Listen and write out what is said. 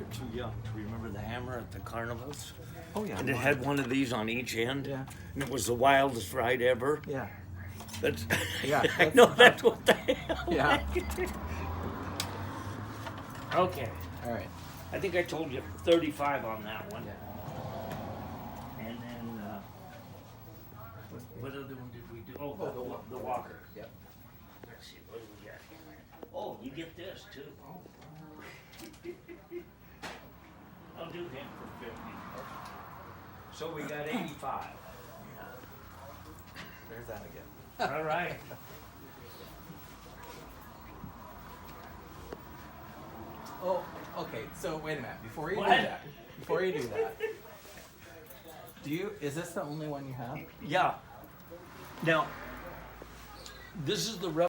you're too young to remember the hammer at the carnivals. Oh yeah. And it had one of these on each end. Yeah. And it was the wildest ride ever. Yeah. That's, Yeah, I know that's what the hell. Yeah. Okay. All right. I think I told you 35 on that one. Yeah. And then, what other one did we do? Oh, the walker. Yep. Let's see, what do we got here? Oh, you get this too. I'll do him for 50. So we got 85. There's that again. All right. Oh, okay. So wait a minute. Before you What? do that, is this the only one you have? Yeah. Now, this is the